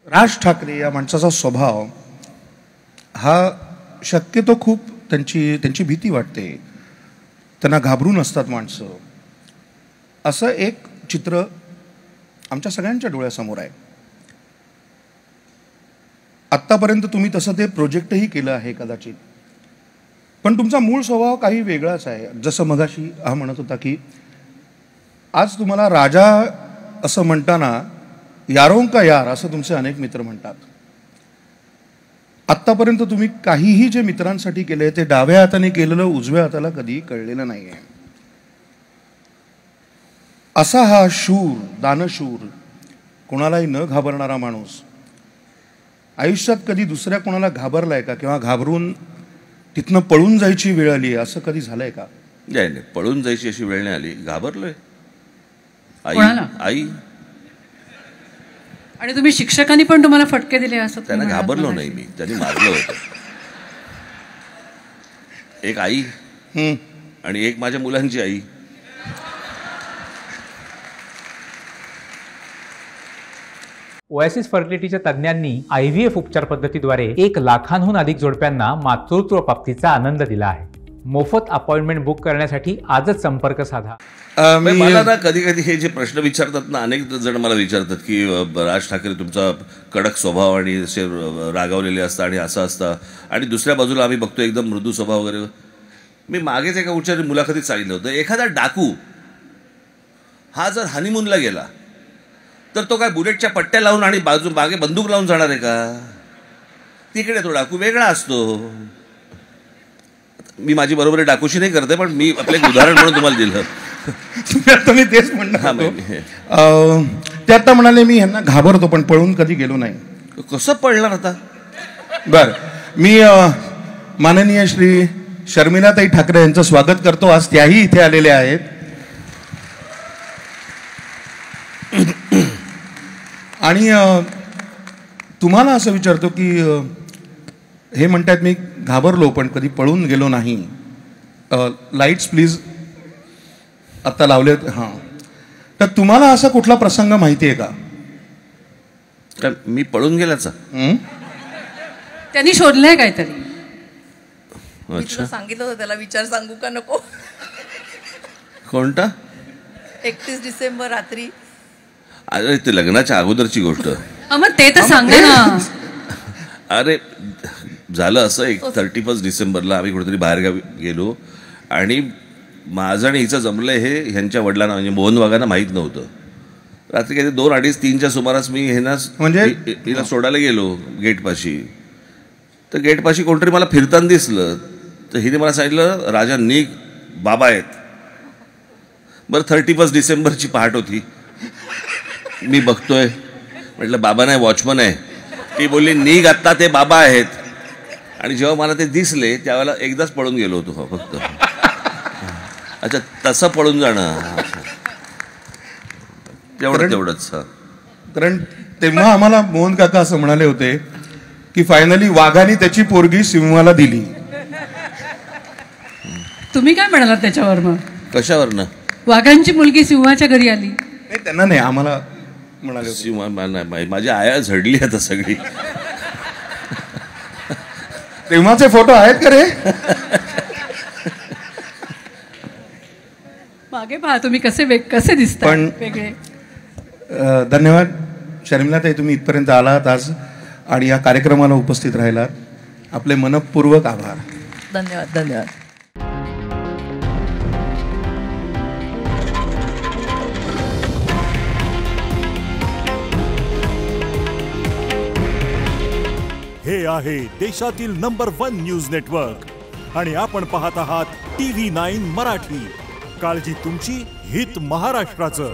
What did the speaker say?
राज ठाकरे या माणसाचा स्वभाव हा शक्यतो खूप त्यांची भीती वाटते, त्यांना घाबरून असतात माणसं, असं एक चित्र आमच्या सगळ्यांच्या डोळ्यासमोर आहे. आत्तापर्यंत तुम्ही तसं ते प्रोजेक्टही केलं आहे कदाचित, पण तुमचा मूळ स्वभाव काही वेगळाच आहे. जसं मगाशी हा म्हणत होता की आज तुम्हाला राजा असं म्हणताना यारों का यार असं तुमचे अनेक मित्र म्हणतात. आत्तापर्यंत तुम्ही काहीही जे मित्रांसाठी केलंय ते डाव्या हाताने केलेलं उजव्या हाताला कधीही कळलेलं नाही आहे. असा हा शूर, दानशूर, कोणालाही न घाबरणारा माणूस आयुष्यात कधी दुसऱ्या कोणाला घाबरलाय का, किंवा घाबरून तिथनं पळून जायची वेळ आली असं कधी झालंय का? नाही, पळून जायची अशी वेळ नाही आली. घाबरलोय. आई. आणि तुम्ही शिक्षकांनी पण तुम्हाला फटके दिले असं? त्यांना घाबरलो नाही मी, त्यांनी मारलं होतं. एक आई आणि एक माझ्या मुलांची आई. ओएसिस फर्टिलिटीच्या तज्ज्ञांनी IVF उपचार पद्धतीद्वारे 1 लाखांहून अधिक जोडप्यांना मातृत्व प्राप्तीचा आनंद दिला आहे. मोफत अपॉइंटमेंट बुक करण्यासाठी आजच संपर्क साधा. मला ना कधी कधी हे जे प्रश्न विचारतात ना, अनेक जण मला विचारतात की राज ठाकरे तुमचा कडक स्वभाव आणि असे रागावलेले असतात आणि असं असतं, आणि दुसऱ्या बाजूला आम्ही बघतो एकदम मृदू स्वभाव वगैरे. मी मागेच एका उच्चारी मुलाखतीत सांगितलं होतं, एखादा डाकू हा जर हनीमूनला गेला तर तो काय बुलेटच्या पट्ट्या लावून आणि मागे बंदूक लावून जाणार आहे का? तिकडे तो डाकू वेगळा असतो. मी माझी बरोबरी डाकूशी नाही करते, पण मी आपलं एक उदाहरण म्हणून तुम्हाला दिलं. तुम्ही तेच म्हणणार. ते आता म्हणाले मी ह्यांना घाबरतो पण पळून कधी गेलो नाही. कसं पळणार आता? बर, मी माननीय श्री शर्मिलाताई ठाकरे यांचं स्वागत करतो. आज त्याही इथे आलेले आहेत. आणि तुम्हाला असं विचारतो की हे म्हणतात मी घाबरलो पण कधी पळून गेलो नाही. लाईट्स प्लीज आत्ता लावलेत. हां, तर तुम्हाला असा कुठला प्रसंग माहिती आहे का मी पळून गेल्याचा? त्यांनी शोधलंय काहीतरी. अच्छा, सांगितलं होतं त्याला. विचार सांगू का नको? कोणता? 31 डिसेंबर रात्री. अरे ते लग्नाच्या अगोदरची गोष्ट. मग ते तर सांगा ना. अरे झालं असं, 31 डिसेंबरला आम्ही कुठेतरी बाहेरगावी गेलो आणि माझं आणि हिचं जमलं हे ह्यांच्या वडिलांना म्हणजे मोहन वाघांना माहीत नव्हतं. रात्री काही 2, 2:30, 3च्या सुमारास मी म्हणजे हिला सोडायला गेलो गेटपाशी. तर गेटपाशी कोणतरी मला फिरताना दिसलं, तर हिने मला सांगितलं राजा निघ, बाबा आहेत. बरं, 31 डिसेंबरची पहाट होती. मी बघतोय, म्हटलं बाबा नाही, वॉचमन आहे. ती बोलली निघ आत्ता, ते बाबा आहेत. आणि जेव्हा मला ते दिसले त्यावेळेला एकदाच पळून गेलो होतो फक्त. अच्छा, तसं पळून जाणं तेवढंच. कारण तेव्हा आम्हाला मोहन काका असं म्हणाले होते की फायनली वाघाने त्याची पोरगी सिंहाला दिली. तुम्ही काय म्हणालात त्याच्यावर? मग कशावरनं? वाघांची मुलगी सिंहाच्या घरी आली. नाही, त्यांना नाही, आम्हाला म्हणाले. सिंह माझी आया झडली आता सगळी. तेव्हाचे फोटो आहेत का रे? मागे पहा तुम्ही कसे दिसता वेगळे. धन्यवाद शर्मिलाताई, तुम्ही इथपर्यंत आलात आज आणि या कार्यक्रमाला उपस्थित राहिलात. आपले मनपूर्वक आभार. धन्यवाद. धन्यवाद. हे आहे देशातील नंबर 1 न्यूज नेटवर्क आणि आपण पाहत आहात TV9 मराठी. काळजी तुमची, हित महाराष्ट्राचं.